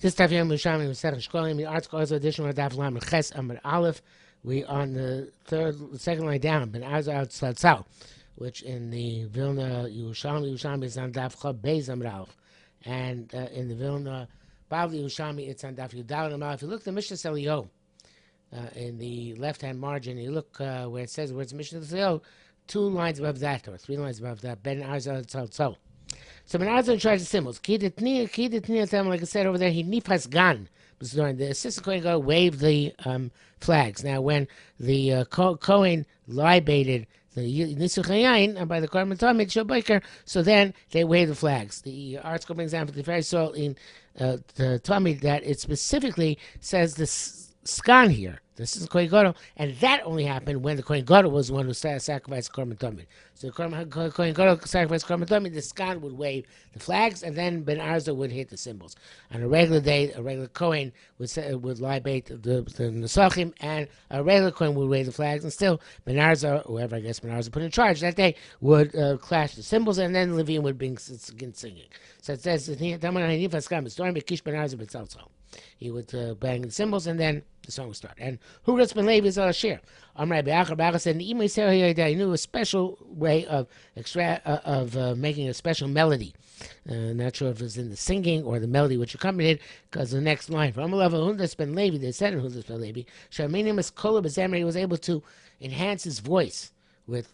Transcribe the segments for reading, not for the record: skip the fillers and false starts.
This Daf Yerushalmi Shekalim. The article is edition of Daf Lamed Ches Amud Aleph. We on the second line down. Ben Azar Tzatzal, which in the Vilna Yerushalmi is on Daf Chab Beis Amud Aleph, and in the Vilna Bavli Yerushalmi it's on Daf Yudal Amud Aleph. If you look at the Mishnah Selio in the left-hand margin, you look where it says where it's Mishnah Selio, 2 lines above that or 3 lines above that. Ben Azar Tzatzal. So Ben Azar charged the symbols. Like I said over there, he nifas gan. The assistant Kohen Gadol waved the flags. Now, when the Kohen libated the Nisuch Hayayin by the Korban Tamid Shabaker, so then they waved the flags. The article brings down for the very soil in the Tamid that it specifically says the skan here. This is Kohen Gadol, and that only happened when the Kohen Gadol was the one who sacrificed Korban Tamid. So the Kohen Gadol sacrificed Korban Tamid, the skan would wave the flags, and then Ben Arza would hit the cymbals. On a regular day, a regular Kohen would libate the Nesachim, and a regular Kohen would wave the flags, and still Ben Arza, whoever I guess Ben Arza put in charge that day, would clash the cymbals, and then Levine would begin singing. So it says, he would bang the cymbals, and then the song would start. And Huras ben Levi is shir. Rabbi Achar said, he knew a special way of making a special melody. Not sure if it was in the singing or the melody which accompanied it, because the next line from Huras ben Levi, they said in Huras ben Levi, he was able to enhance his voice with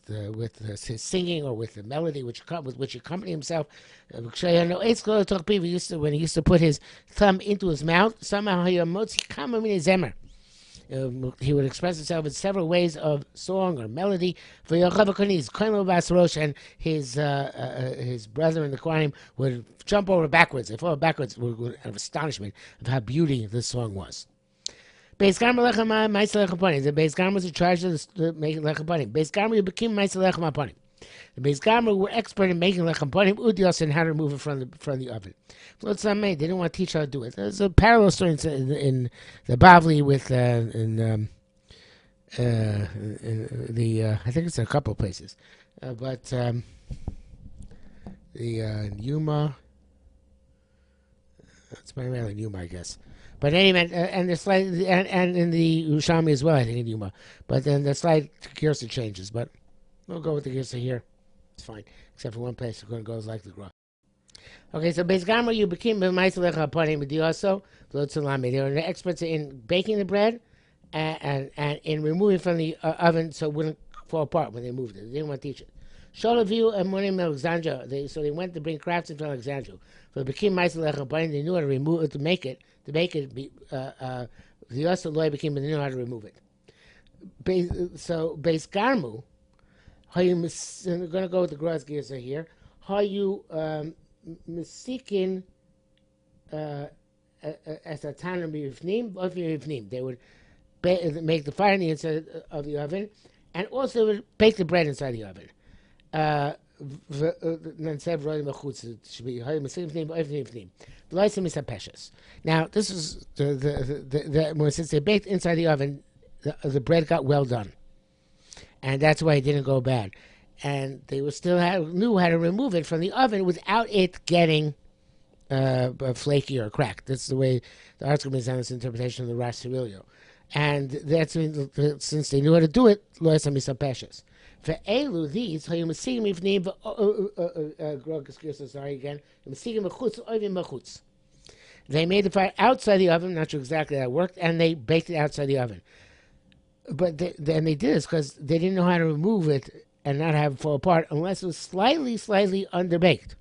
his singing or with the melody which accompanied himself. When he used to put his thumb into his mouth, somehow he would express himself in several ways of song or melody. And his brethren, the Kohanim, would jump over backwards. They fall backwards with astonishment of how beautiful this song was. Beis Garma lechem ma'aseh lechem panim. The Beis Garma was in charge of making lechem panim. Beis Garma became ma'aseh lechem panim. The Beis Garma were expert in making lechem panim, udios, and how to remove it from the oven. They didn't want to teach how to do it. There's a parallel story in the Bavli with in the I think it's in a couple of places, but the Yuma. It's primarily Yuma, I guess. But anyway, and the slide, and in the Yerushalmi as well, I think in Yuma. But then the slide Girsa changes. But we'll go with the Girsa here. It's fine, except for one place. It goes like the Gra. Okay, so Beis Gamra, you became Ma'aseh lechem panim b'dioso v'lo. They were experts in baking the bread and in removing it from the oven so it wouldn't fall apart when they moved it. They didn't want to teach it. Sholaviu and Monim Alexandria. So they went to bring craftsmen from Alexandria. So it became Ma'aseh lechem panim. They knew how to remove it, to make it. The Yasa Loy became, they knew how to remove it. So Beis Garmu, how you I'm going to go with the Graz Girsa here. How you misikin as a tanner b'yivnim of yivnim. They would make the fire in the inside of the oven, and also would bake the bread inside the oven. Now, this is since they baked inside the oven, the bread got well done, and that's why it didn't go bad. And they were knew how to remove it from the oven without it getting flaky or cracked. That's the way the article is on this interpretation of the Rash Cirilio. And that's since they knew how to do it, lo esam misapeshes. For elu, these how you mesigim ifnim sorry again, mesigim mechutz oivim mechutz. They made the fire outside the oven. Not sure exactly how it worked, and they baked it outside the oven. But then they did this because they didn't know how to remove it and not have it fall apart unless it was slightly underbaked,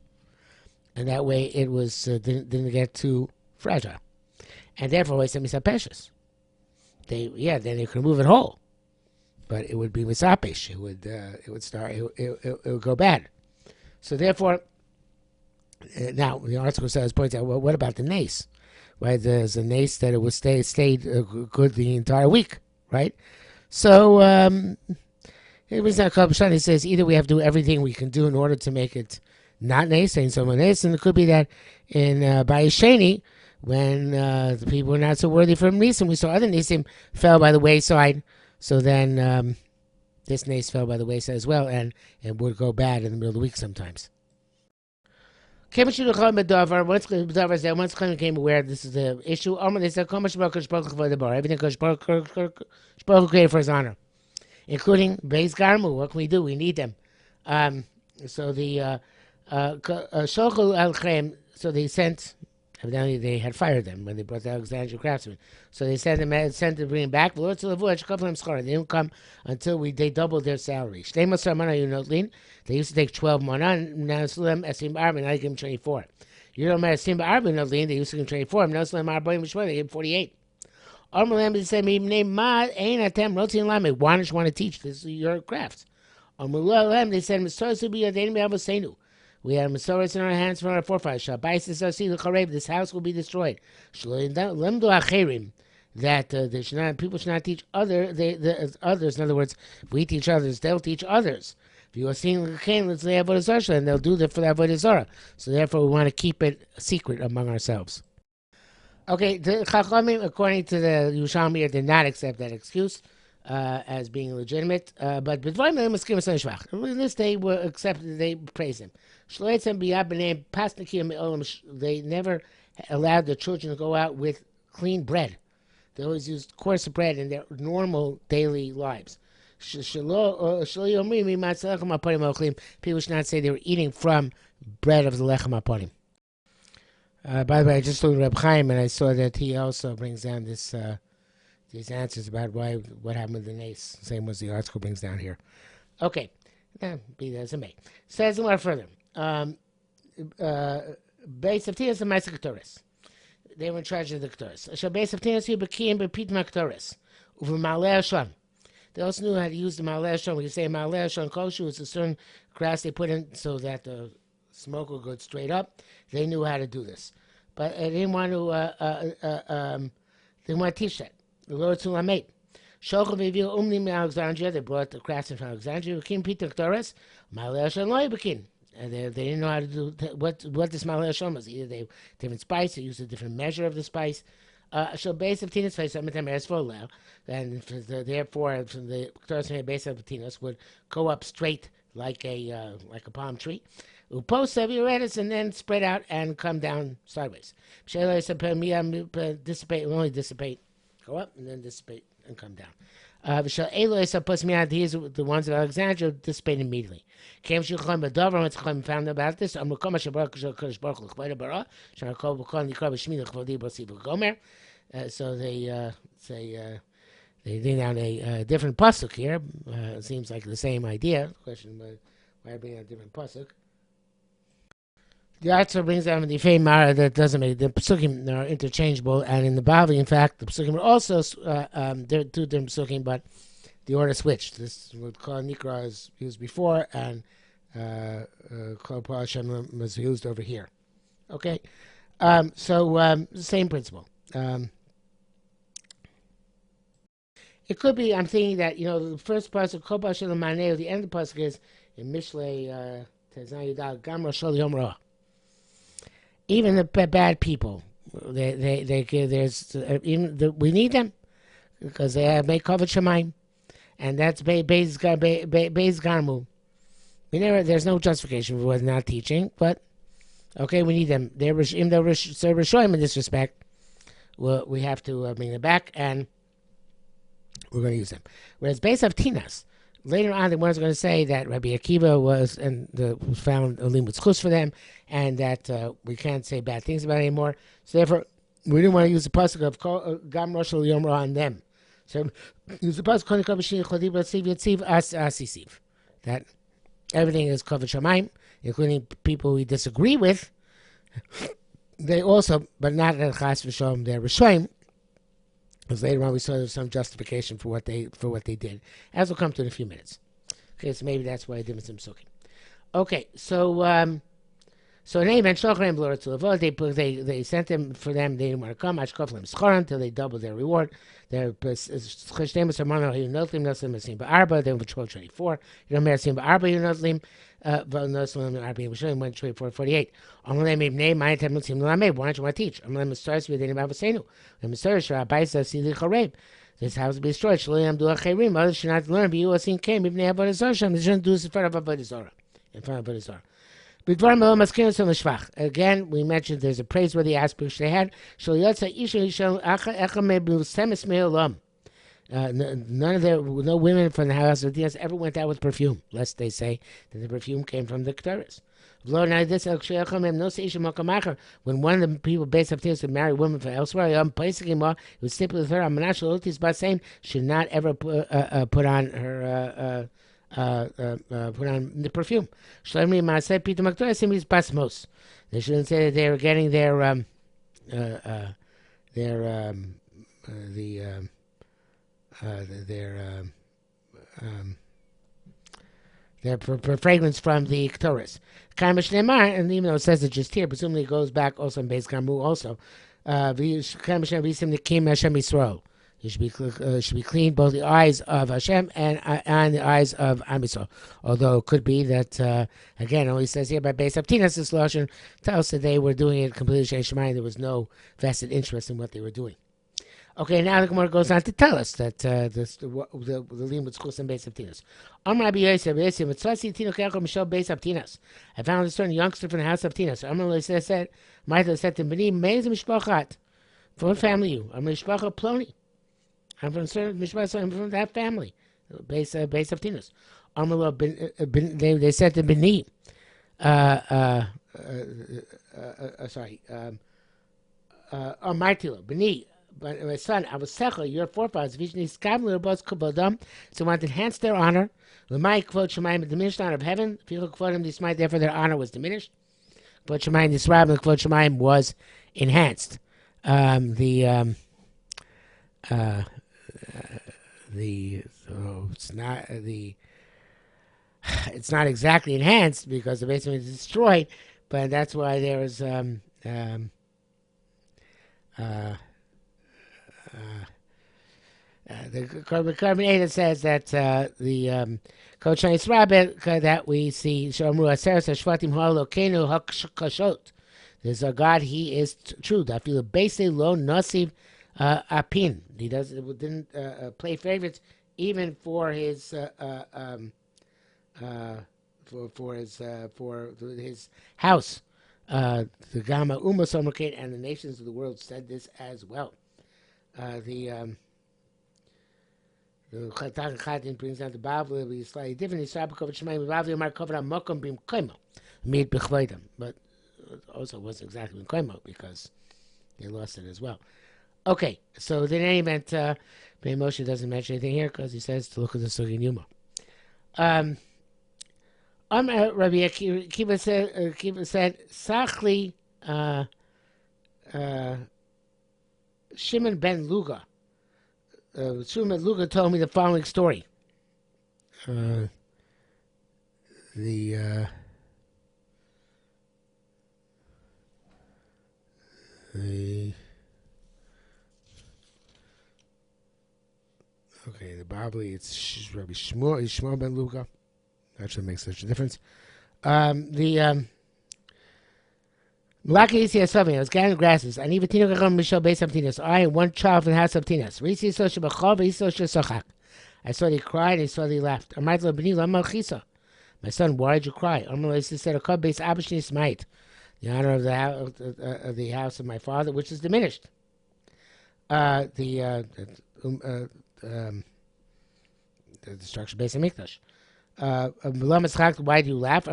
and that way it was didn't get too fragile, and therefore it's misapeshes. Then they could remove it whole. But it would be misapesh. It would go bad. So therefore, now the article points out, well, what about the nace? Right, there's a nace that it would stayed good the entire week, right? So it was not called. He says either we have to do everything we can do in order to make it not nace, saying someone nace, and it could be that in Bayesheni, when the people were not so worthy from nisim, we saw other nisim fell by the wayside. So then this nace fell by the wayside as well, and it would go bad in the middle of the week sometimes. Once Chachamim became aware this is the issue, they said, everything Kosh Baruch created for his honor, including Beis Garmu. What can we do? We need them. So the Shochl al-Chem, so they sent, evidently they had fired them when they brought the Alexandrian craftsmen. So they sent to bring them back. They didn't come until they doubled their salary. They used to take 12 mana, now they give them 24. They used to give them 24, now they give them 48. They said, why don't you want to teach? This is your craft. They said, we have Masoros in our hands from our forefathers. This house will be destroyed. That people should not teach others. In other words, if we teach others, they'll teach others. If you are seeing the let's lay avodah zarah, and they'll do that for the avodah zarah. So therefore, we want to keep it secret among ourselves. Okay, the Chachamim, according to the Yerushalmi, did not accept that excuse as being legitimate. But in this they were accepted. They praised him. They never allowed the children to go out with clean bread. They always used coarse bread in their normal daily lives. People should not say they were eating from bread of the lechem haponim. By the way, I just looked at Reb Chaim and I saw that he also brings down these answers about what happened with the nace. Same as the article brings down here. Okay, be that as it may. Says a lot further. Base of Tinas and Maisa Ketores. They were in charge of the Ketores. So base of Tinas, you became Bepit Ketores. Over Maleh Hashem. They also knew how to use the Maleh Hashem. When you say Maleh Hashem kosher, it's a certain grass they put in so that the smoke will go straight up. They knew how to do this, but they didn't want to teach that. The Lord Sulamate. Shochem Vivil Umnim Alexandria. They brought the craftsmen from Alexandria. Kim Peter Ktores. Maleh Hashem Loy Bekin. And they didn't know how to do what this Maleh Hashem was. Either they different spice, they used a different measure of the spice. So base of Tinas face something as for Lel, and therefore from the Ktores base of Tinas would go up straight like a palm tree. Post Seviretis and then spread out and come down sideways. Dissipate, only dissipate, go up and then dissipate and come down. These are the ones of Alexandria dissipate immediately. Came found about this. So they say they bring down a different pasuk here. It seems like the same idea. Question why bring out a different pasuk? The Arzer brings down the Yefei Mara that doesn't make the Pesukim are interchangeable, and in the Bavli, in fact, the Pesukim are also there are two different Pesukim, but the order switched. This would call Nikra is used before, and Kol Pal Hashem was used over here. Okay, so same principle. It could be. I'm thinking that the first pasuk Kol Pal Hashem Maneu. The end of the pasuk is in Mishlei Tezan Yudal Gamra Shol Yom Roah. Even the bad people, we need them because they make covered shemaim, and that's Beis Garmu. There's no justification for not teaching, but okay, we need them. They're Rishoyim in this respect. We have to bring them back, and we're going to use them. Whereas Beis of Tinas, later on, the one's going to say that Rabbi Akiva was found a limud chus for them, and that we can't say bad things about it anymore. So therefore, we didn't want to use the pasuk of Gam Rosh Yom Ra on them. So use the pasuk that everything is covered shamayim, including people we disagree with. They also, but not at Chas v'Shalom, they're Rishoyim. Because later on we saw there's some justification for what they did, as we'll come to in a few minutes. Okay, so maybe that's why I did with some sukkah. Okay, so they sent them for them. They didn't want to come. Until they doubled their reward. They were 12:24. You don't went 24:48. Why don't you want to teach? This house will be destroyed. Others should not learn, but you will see came. They shouldn't do this in front of Avodah Zarah. Again, we mentioned there's a praiseworthy aspect they had. None of no women from the house of Diaz ever went out with perfume, lest they say that the perfume came from the Ketores. When one of the people based up Diaz would marry a woman from elsewhere, it was simply with her, saying should not ever put on her put on the perfume. They shouldn't say that they were getting their the their fragrance from the Ketores. And even though it says it just here, presumably it goes back also in Beis Gamu also. You should be clean, both the eyes of Hashem and the eyes of Am Yisrael. Although it could be that, again, it only says here by Beis Abtinas, this Lashon tells us that they were doing it completely Sheish Shemayim. There was no vested interest in what they were doing. Okay, now the Gemara goes on to tell us that the Lim with schools and Beis Abtinas. I found a certain youngster from the house of Tinas. Amar said, Martha said to B'ni, Me'ez Mishpachat. From what family you? I'm Mishpacha Ploni. I'm from certain Mishpach, I'm from that family. Base of Tinas. Amar they said to B'ni, Martila, B'ni, but my son, I was Secha, your forefathers, so want to enhance their honor. L'mai kvod Shemayim, diminished honor of heaven. Filu kvodim dismay, therefore their honor was diminished. Kvod Shemayim disrab, and kvod Shemayim was enhanced. So it's not exactly enhanced because the basement is destroyed, but that's why there is the carbonated says that the Coach Rabbit that we see Shomru Aseres Shvatim Halokenu Hakashot. There's a God, He is true. I feel basically low nasiv apin. He didn't play favorites even for his for his house. The Gama Umasomerkate and the nations of the world said this as well. The Chatan brings down the Bavli, will be slightly different. But also wasn't exactly Koimo because they lost it as well. Okay, so in any event, Moshe doesn't mention anything here because he says to look at the Sugi Yuma. Rabbi Akiva said, Sachli Shimon ben Luga. Shimon ben Luga told me the following story. The Bibli, it's Rabbi Shmuel ben Luga. That should make such a difference. Malaki Yisi Asavi, I was gathering grasses. I need Vatino Gacham Mishal Beis Abtinas. I and one child from the house of Tinas. Risi Sosha Bachov, Isosha Sochak. I saw that he cried, I saw that he laughed. Amaytla B'ni Lama Chisa. My son, why did you cry? Amalai said, A Kab Beis Abishni Smite. The honor of the house of my father, which is diminished. The destruction based on Mikdash. Why do you laugh?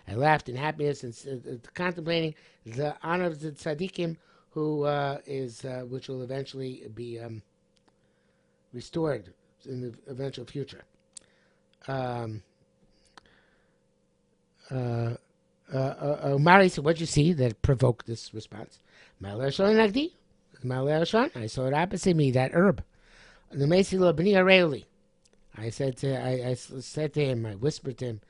I laughed in happiness and contemplating the honor of the tzaddikim, who which will eventually be restored in the eventual future. Mari said, "What you see that provoked this response?" I saw it opposite me, that herb. The Mesi lo b'ni areuli. I said to him, I whispered to him,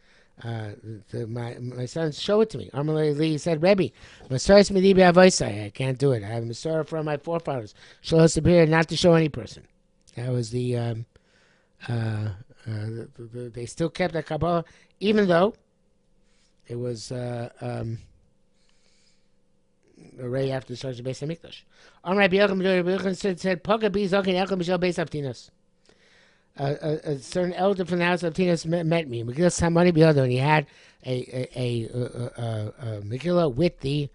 my son, show it to me. He said, Rebbe, I can't do it. I have Masorah from my forefathers. Show us superior not to show any person. That was the they still kept that Kabbalah, even though it was already after the start of Beis HaMikdash. Rabbi Yochanan said, Poga bi zokin echad mishal Beis Abtinas. a certain elder from the house of Tinas met me. Megillah Samani B'Yodo, and he had a Megillah with the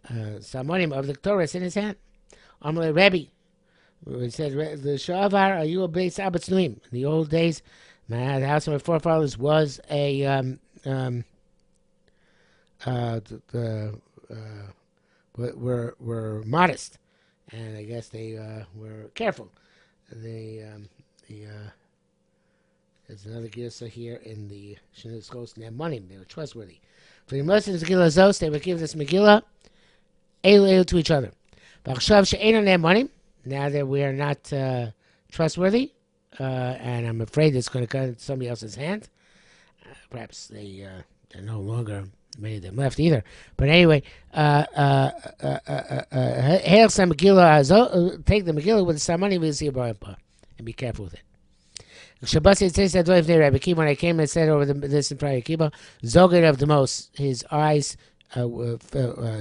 Samonim of the Torah in his hand. Amalei Rebbe, he said, the Shavar, are you a Beis Abbatz Nuim? In the old days, the house of my forefathers was were modest, and I guess they were careful. There's another girsa here in the Shinus Ghost Nemanim. They were trustworthy. For the Muslims, Megillah Zos, they would give this Megillah Elu to each other. Now that we are not trustworthy, and I'm afraid it's going to come into somebody else's hand. Perhaps they're no longer many of them left either. But anyway, take the Megillah with the Samani and be careful with it. When I came and said over this in front of Akiba, Zogin of the most, his eyes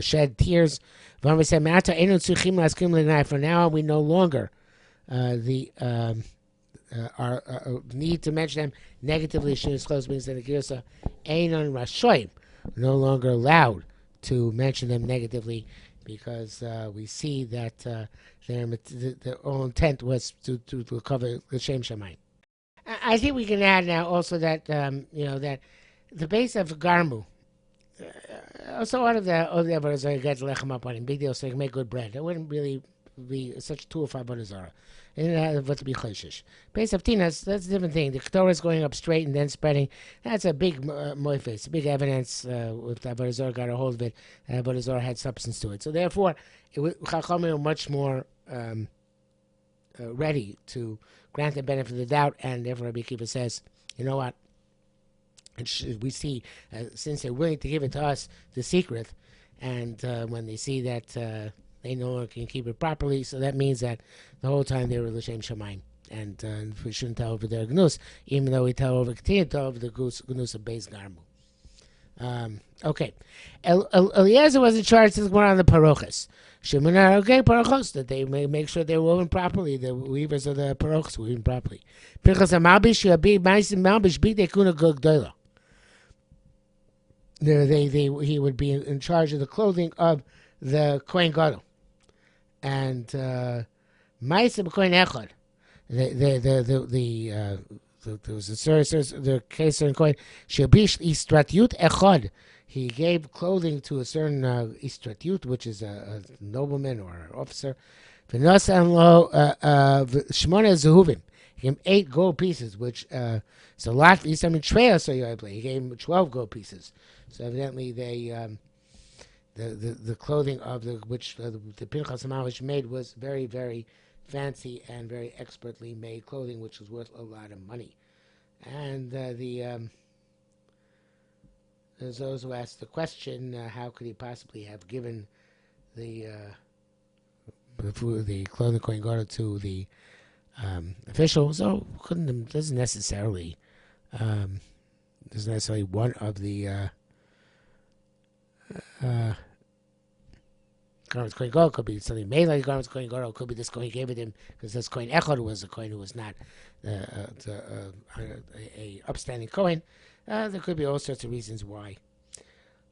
shed tears. For now, we no longer need to mention them negatively. Shinus close means that the Girsa Einon Rashoim, no longer allowed to mention them negatively, because we see that their whole intent was to cover the Shem Shamayim. I think we can add now also that that the base of Garmu. Also, one of the Avodah gets lechem up on him. Big deal, so he can make good bread. It wouldn't really be such a tool for Avodah Zarah. It had to be chayshish. Base of Tinas, that's a different thing. The Torah is going up straight and then spreading. That's a big moifes, big evidence. If the Avodah Zarah got a hold of it, Avodah Zarah had substance to it. So therefore, Chachamim were much more ready to grant the benefit of the doubt, and therefore Rabbi Akiva says, you know what? And we see, since they're willing to give it to us, the secret, and when they see that they no longer can keep it properly, so that means that the whole time they were l'shem shamayim, and we shouldn't tell over their gnus, even though we continue to tell over the gnus of Beis Garmu. Okay, Eliezer was in charge to go on the parochas. Shemunar, okay, parochos, that they may make sure they're woven properly. The weavers of the parochos were woven properly. Pinchas HaMalbish, Yabi, Maisim Malbish, Big Dekuna Gogdoila. He would be in charge of the clothing of the Kohen Gadol. And Maisim Kohen Echad. There was the case in Kohen, Shabish Istratiyut Echad. He gave clothing to a certain Istratiyut, which is a nobleman or an officer. V'nosan lo Shmona Zehuvim. He gave him 8 gold pieces, which is a lot. He gave him 12 gold pieces. So evidently, the clothing of which the Pinchas HaMalbish made was very, very fancy and very expertly made clothing, which was worth a lot of money. And there's those who ask the question: how could he possibly have given the clothing Kohen Gadol to the official? So doesn't necessarily one of the garments Kohen Gadol. Could be something made like garments Kohen Gadol. Could be this Kohen gave it him because this Kohen Echad was a Kohen who was not a upstanding Kohen. There could be all sorts of reasons why.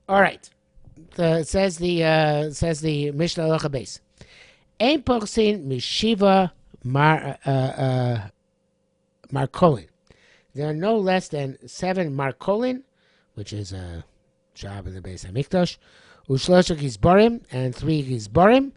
All right, says the Mishnah Halacha Beis. Ein porsin mishiva markolin. There are no less than 7 markolin, which is a job in the Beis Hamikdash. Ushlosha gizborim and 3 gizborim.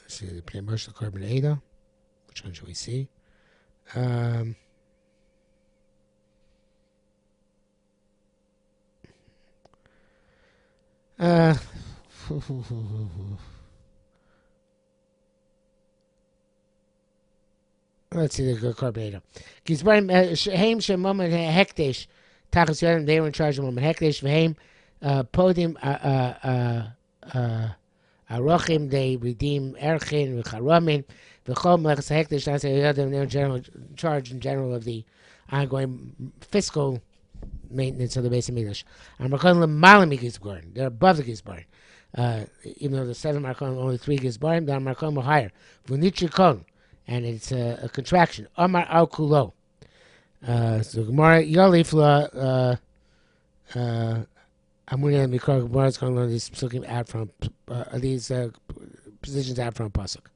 See the Pneumoshel Carbon Ada. Which one should we see? Let's see the Carbon Ada. Gizbarim Heim Shemom and Hekdesh. Tachas Yodam, they were in charge of Mom and Hekdesh. V'heim Podim Arochim, they redeem Erchin, V'charomin, V'chol Melechus Hekdesh, they were in charge in general of the ongoing fiscal maintenance of the base of English. They're above the Gizbarim. Even though the 7 Markolim, only 3 Gizbarim, the Markolim are higher. V'nichikon, and it's a contraction. Amar al kulo. So Gemara Yolif la Amunia Mikor Gemara is going to learn these psukim out from these positions out from pasuk.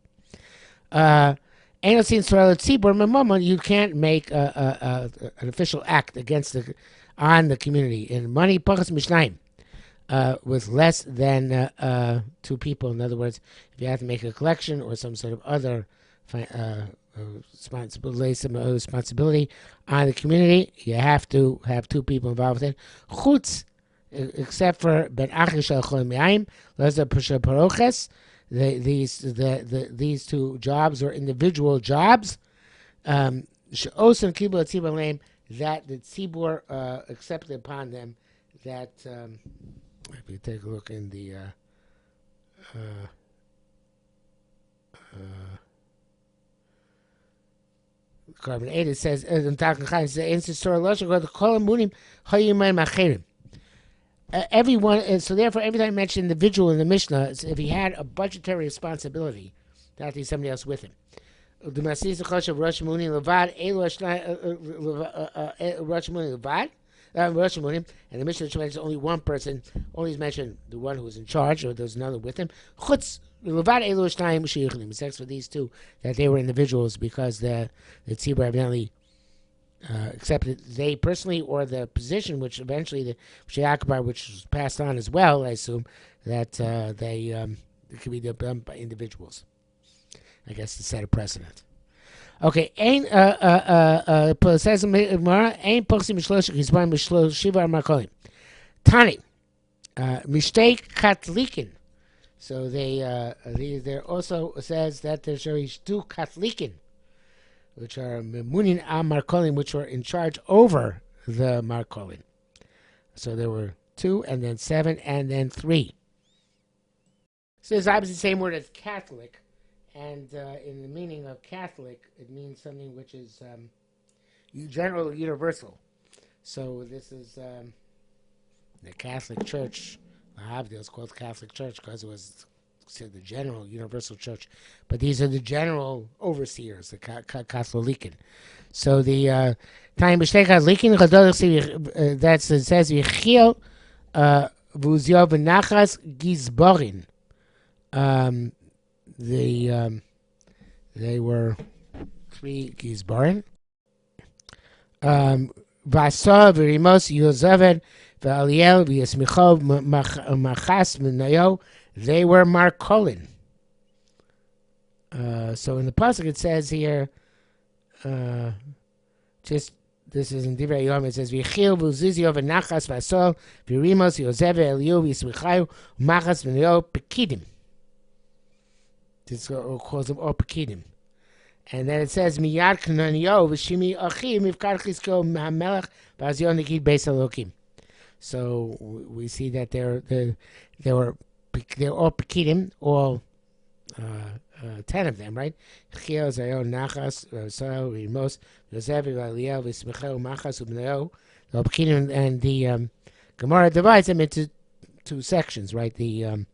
You can't make an official act against on the community in money pachas mishnaim with less than 2 people. In other words, if you have to make a collection or some sort of other responsibility on the community, you have to have 2 people involved with it. Chutz, except for ben achish al chol mi'ayim, lazer paroches. These 2 jobs or individual jobs, she'osan kibul tzibur leim, that the tzibur accepted upon them. That if you take a look in the carbon 8, it says everyone, so therefore, every time I mention individual in the Mishnah, if he had a budgetary responsibility, that had to be somebody else with him. The Masis Chosh of Rosh Muni Levad, Rosh Muni Levad, Rosh Muni, and the Mishnah mentions only one person, only is mentioned the one who was in charge, or there's another with him. Chutz Levad Elu Shnayim Sheyichlim. It's for these 2 that they were individuals because the tzibur evidently accepted they personally, or the position which eventually the Sheyakbar, which was passed on as well, I assume, that it could be done by individuals. I guess to set a precedent. Okay, says Ein Pochsim Mishlosh Gizbarim Mishlosh Shiva Markolim. Tani, Mishtei Katlikin. So there also says that there's 2 Katlikin, which are Memunin Am Markolim, which were in charge over the Markolim. So there were 2, and then 7, and then 3. So it's obviously the same word as Catholic, and in the meaning of Catholic, it means something which is general, universal. So this is the Catholic Church. It was called Catholic Church because it was said the general universal church, but these are the general overseers, the Katholiken. So the time b'shtei Katholiken that says Yechiel v'uzyo v'nachas gizborin. They were 3 gizborin. V'asa v'rimos Yozevet v'Aliel v'Yesmichov machas v'Nayo. They were Markolin. So in the pasuk it says here, this is in Divrei Yom. It says V'chil v'Uzizio v'Nachas v'Asol v'Rimos Yosef v'Eliu v'Yismichayu v'Machas v'Nayo Pekidim. This calls them all Pekidim. And then it says Miyad Knaniyo v'Shimi Achi Mivkar Chizko Hamelech v'Azion Nikid Beis Elokim. So we see that they're all Pekidim, all 10 of them, right? Chiel, Zayo, Nachas, Sayo, Rimos, Yosef, Eliel, V'Smichel, Machas, Ubneo. The Pekidim, and the Gemara divides them into 2 sections, right? The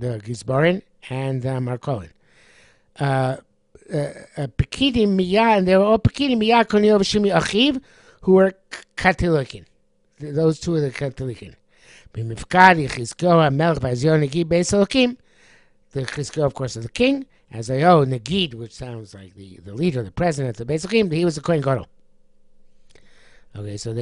Gizbarin and the Markolin. Pekidim Miyah, and they were all Pekidim Miyah, Konio, V'Shimi Achiv, who were Katilikin. Those 2 are the Katilikin. B'mifkad Yechizkel HaMelech v'Azion Negid Beis Elokim. The Chizkel, of course, is the king. Azayo Negid, which sounds like the leader, the president of the Beis Elokim. He was the Kohen Gadol. Okay, so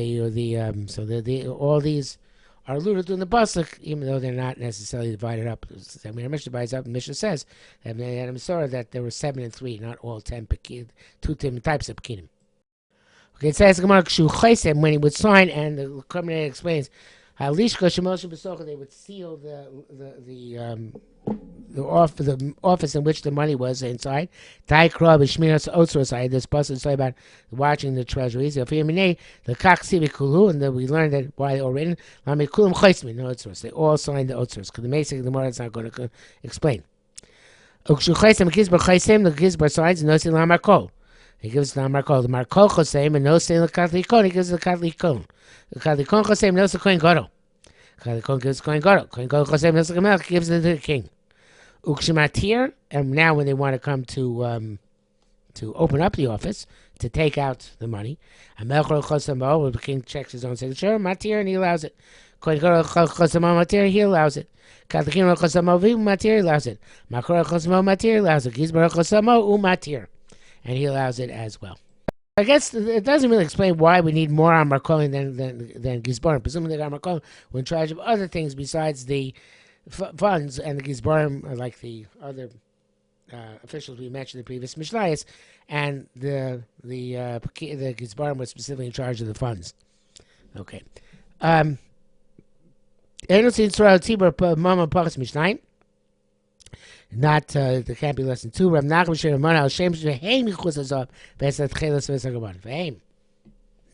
all these are alluded to in the pasuk, even though they're not necessarily divided up. I mean, Mishnah divides up, and Mishnah says that there were 7 and 3, not all 10 pekidim, 2 different types of pekidim. Okay, it says when he would sign, and the commentator explains. They would seal the office in which the money was inside. This bus is about watching the treasuries. And we learned that why they all written. They all signed the otzros. Because the Mesa Gemara is not going to explain. The Gizbar signs and He gives the Markol. The Markol Chosem and no say the Katlikon. He gives the Katlikon. The Katlikon Chosem knows the Kohen Gadol. Katlikon gives the Kohen Gadol. Kohen Gadol Chosem knows the Melech gives it to the king. Ukshimatir, and now when they want to come to open up the office to take out the money, Amelchol Chosamo, when the king checks his own signature, Matir, and he allows it. Kohen Gadol Chosamo Matir, he allows it. Katlikon Chosamo Matir, he allows it. Makor Chosamo Matir, he allows it. Gizbar Chosamo Umatir, and he allows it as well. I guess it doesn't really explain why we need more Amar Kohen than Gizbarim. Presumably, the Amar Kohen were in charge of other things besides the funds, and the Gizbarim are like the other officials we mentioned in the previous Mishnayos, and the Gizbarim was specifically in charge of the funds. Okay. Not there can't be less than two. Rav Nachman Shemon Al Shem Sheheim Yichus Azov Vesat Chelas Vesagaban. Veheim.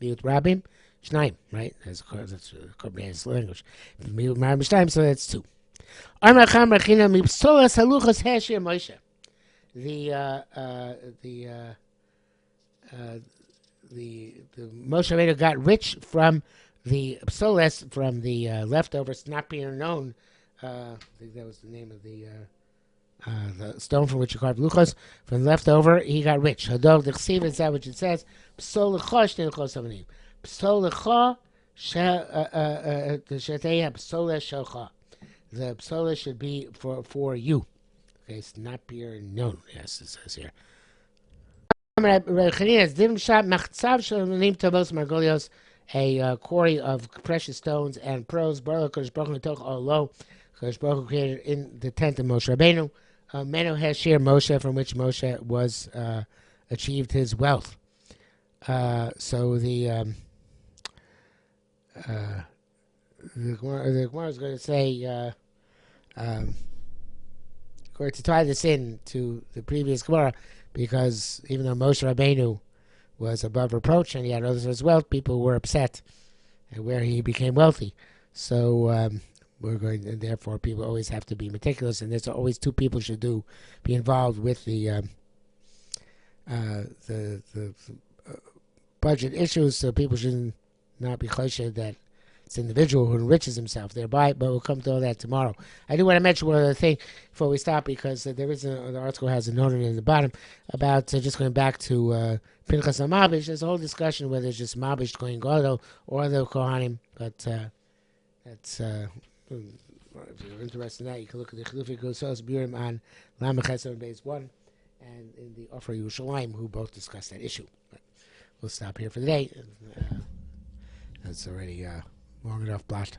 Miut Rabim Shnaim. Right. That's Korean language. Miut Rabim Shnaim. So that's two. Arma Cham Rachina Mipsolas Haluchas Hashir Moshe. The Moshe Rabbeinu got rich from the psoles, from the leftovers not being known. I think that was the name of the stone from which he carved luchos. From leftover, he got rich. Hadog d'chsiv, is that what it says? Psol lecha shnei luchos avanim. Psol lecha sheteya psole shelcha. The psole should be for you. Okay, it's not being known. Yes, it says here. A quarry of precious stones and pearls. Baruch Kodesh Baruch Hu Toch Olo. Kodesh Baruch Hu created in the tent of Moshe Rabbeinu. Meno Hashir Moshe, from which Moshe was achieved his wealth. So the Gemara is going to say, to tie this in to the previous Gemara, because even though Moshe Rabbeinu was above reproach and he had others as well, people were upset at where he became wealthy. So we're going, and therefore people always have to be meticulous, and there's always two people should be involved with the budget issues, so people should not be choshed that it's an individual who enriches himself thereby, but we'll come to all that tomorrow. I do want to mention one other thing before we stop, because there is the article has a note in the bottom about just going back to Pinchas HaMabish. There's a whole discussion whether it's just Mabish Kohen Gadol or the Kohanim, but that's if you're interested in that, you can look at the Chilufei Kosos Burim on Lam Chesed Beis 1 and in the Offer Yerushalmi, who both discuss that issue. But we'll stop here for the day. That's already long enough blot.